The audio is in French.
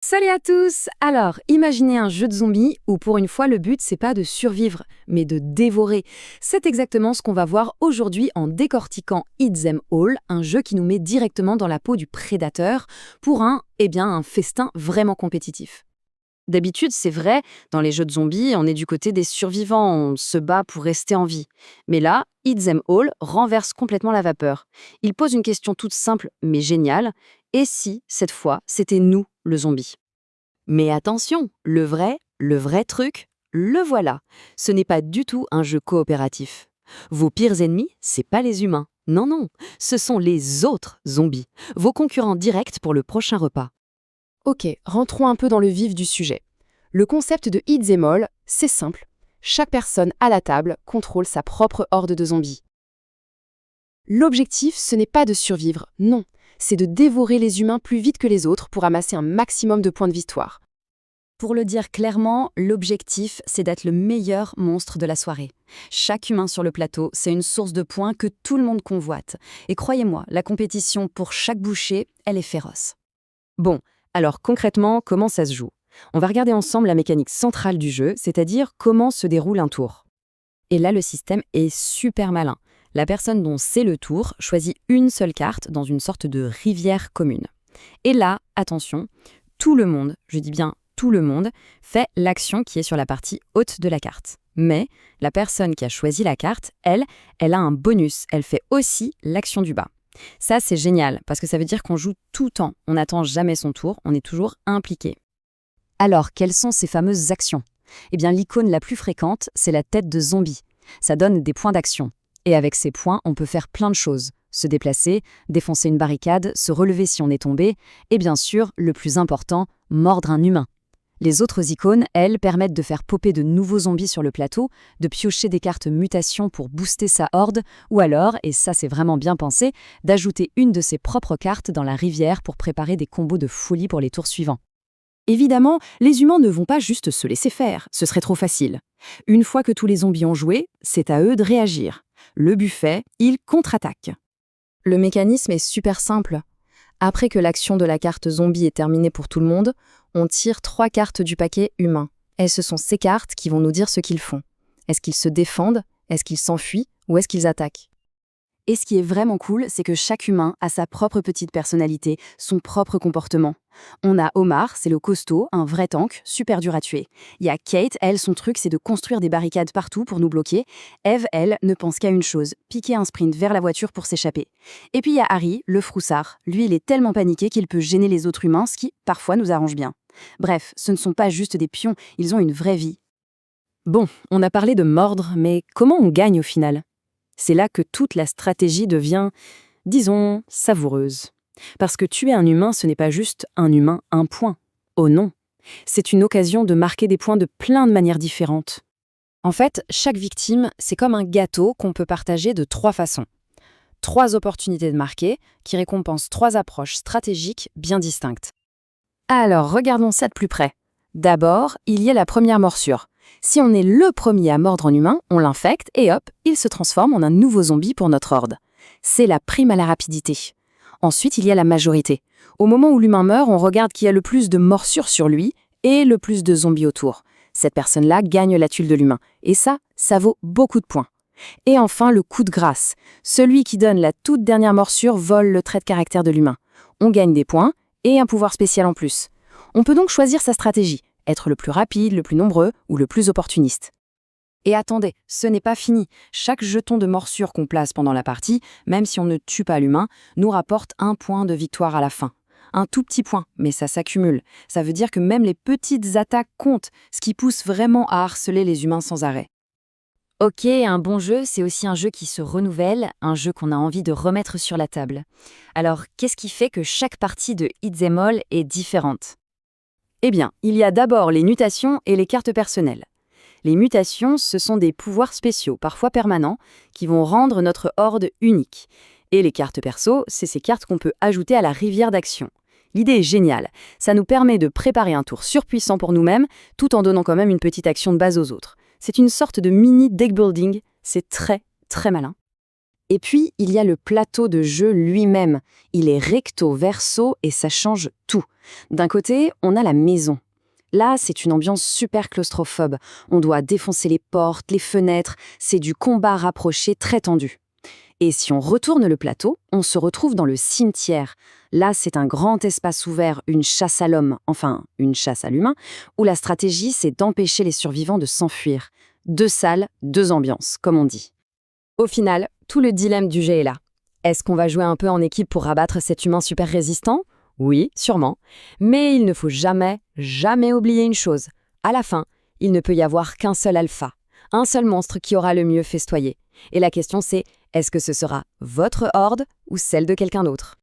Salut à tous! Alors, imaginez un jeu de zombies où pour une fois le but c'est pas de survivre, mais de dévorer. C'est exactement ce qu'on va voir aujourd'hui en décortiquant Eat Them All, un jeu qui nous met directement dans la peau du prédateur pour un festin vraiment compétitif. D'habitude, c'est vrai, dans les jeux de zombies, on est du côté des survivants, on se bat pour rester en vie. Mais là, Eat Them All renverse complètement la vapeur. Il pose une question toute simple mais géniale. Et si, cette fois, c'était nous, le zombie? Mais attention, le vrai truc, le voilà. Ce n'est pas du tout un jeu coopératif. Vos pires ennemis, c'est pas les humains. Non, non, ce sont les autres zombies, vos concurrents directs pour le prochain repas. Ok, rentrons un peu dans le vif du sujet. Le concept de Eat Them All, c'est simple. Chaque personne à la table contrôle sa propre horde de zombies. L'objectif, ce n'est pas de survivre, non. C'est de dévorer les humains plus vite que les autres pour amasser un maximum de points de victoire. Pour le dire clairement, l'objectif, c'est d'être le meilleur monstre de la soirée. Chaque humain sur le plateau, c'est une source de points que tout le monde convoite. Et croyez-moi, la compétition pour chaque bouchée, elle est féroce. Bon, alors concrètement, comment ça se joue? On va regarder ensemble la mécanique centrale du jeu, c'est-à-dire comment se déroule un tour. Et là, le système est super malin. La personne dont c'est le tour choisit une seule carte dans une sorte de rivière commune. Et là, attention, tout le monde, je dis bien tout le monde, fait l'action qui est sur la partie haute de la carte. Mais la personne qui a choisi la carte, elle a un bonus, elle fait aussi l'action du bas. Ça, c'est génial, parce que ça veut dire qu'on joue tout le temps, on n'attend jamais son tour, on est toujours impliqué. Alors, quelles sont ces fameuses actions? Eh bien, l'icône la plus fréquente, c'est la tête de zombie. Ça donne des points d'action. Et avec ces points, on peut faire plein de choses. Se déplacer, défoncer une barricade, se relever si on est tombé, et bien sûr, le plus important, mordre un humain. Les autres icônes, elles, permettent de faire popper de nouveaux zombies sur le plateau, de piocher des cartes mutation pour booster sa horde, ou alors, et ça c'est vraiment bien pensé, d'ajouter une de ses propres cartes dans la rivière pour préparer des combos de folie pour les tours suivants. Évidemment, les humains ne vont pas juste se laisser faire, ce serait trop facile. Une fois que tous les zombies ont joué, c'est à eux de réagir. Le buffet, il contre-attaque. Le mécanisme est super simple. Après que l'action de la carte zombie est terminée pour tout le monde, on tire 3 cartes du paquet humain. Et ce sont ces cartes qui vont nous dire ce qu'ils font. Est-ce qu'ils se défendent? Est-ce qu'ils s'enfuient? Ou est-ce qu'ils attaquent? Et ce qui est vraiment cool, c'est que chaque humain a sa propre petite personnalité, son propre comportement. On a Omar, c'est le costaud, un vrai tank, super dur à tuer. Il y a Kate, elle, son truc, c'est de construire des barricades partout pour nous bloquer. Eve, elle, ne pense qu'à une chose, piquer un sprint vers la voiture pour s'échapper. Et puis il y a Harry, le froussard. Lui, il est tellement paniqué qu'il peut gêner les autres humains, ce qui, parfois, nous arrange bien. Bref, ce ne sont pas juste des pions, ils ont une vraie vie. Bon, on a parlé de mordre, mais comment on gagne au final? C'est là que toute la stratégie devient, disons, savoureuse. Parce que tuer un humain, ce n'est pas juste un humain, un point. Oh non! C'est une occasion de marquer des points de plein de manières différentes. En fait, chaque victime, c'est comme un gâteau qu'on peut partager de 3 façons. 3 opportunités de marquer, qui récompensent 3 approches stratégiques bien distinctes. Alors, regardons ça de plus près. D'abord, il y a la première morsure. Si on est le premier à mordre en humain, on l'infecte et hop, il se transforme en un nouveau zombie pour notre horde. C'est la prime à la rapidité. Ensuite, il y a la majorité. Au moment où l'humain meurt, on regarde qui a le plus de morsures sur lui et le plus de zombies autour. Cette personne-là gagne la tuile de l'humain. Et ça vaut beaucoup de points. Et enfin, le coup de grâce. Celui qui donne la toute dernière morsure vole le trait de caractère de l'humain. On gagne des points et un pouvoir spécial en plus. On peut donc choisir sa stratégie. Être le plus rapide, le plus nombreux ou le plus opportuniste. Et attendez, ce n'est pas fini. Chaque jeton de morsure qu'on place pendant la partie, même si on ne tue pas l'humain, nous rapporte 1 point de victoire à la fin. Un tout petit point, mais ça s'accumule. Ça veut dire que même les petites attaques comptent, ce qui pousse vraiment à harceler les humains sans arrêt. Ok, un bon jeu, c'est aussi un jeu qui se renouvelle, un jeu qu'on a envie de remettre sur la table. Alors, qu'est-ce qui fait que chaque partie de Eat Them All est différente? Eh bien, il y a d'abord les mutations et les cartes personnelles. Les mutations, ce sont des pouvoirs spéciaux, parfois permanents, qui vont rendre notre horde unique. Et les cartes perso, c'est ces cartes qu'on peut ajouter à la rivière d'action. L'idée est géniale, ça nous permet de préparer un tour surpuissant pour nous-mêmes, tout en donnant quand même une petite action de base aux autres. C'est une sorte de mini deck building, c'est très, très malin. Et puis, il y a le plateau de jeu lui-même. Il est recto verso et ça change tout. D'un côté, on a la maison. Là, c'est une ambiance super claustrophobe. On doit défoncer les portes, les fenêtres. C'est du combat rapproché très tendu. Et si on retourne le plateau, on se retrouve dans le cimetière. Là, c'est un grand espace ouvert, une chasse à l'homme, enfin, une chasse à l'humain, où la stratégie, c'est d'empêcher les survivants de s'enfuir. 2 salles, 2 ambiances, comme on dit. Au final, tout le dilemme du jeu est là. Est-ce qu'on va jouer un peu en équipe pour rabattre cet humain super résistant ? Oui, sûrement. Mais il ne faut jamais, jamais oublier une chose. À la fin, il ne peut y avoir qu'un seul alpha, un seul monstre qui aura le mieux festoyé. Et la question c'est, est-ce que ce sera votre horde ou celle de quelqu'un d'autre ?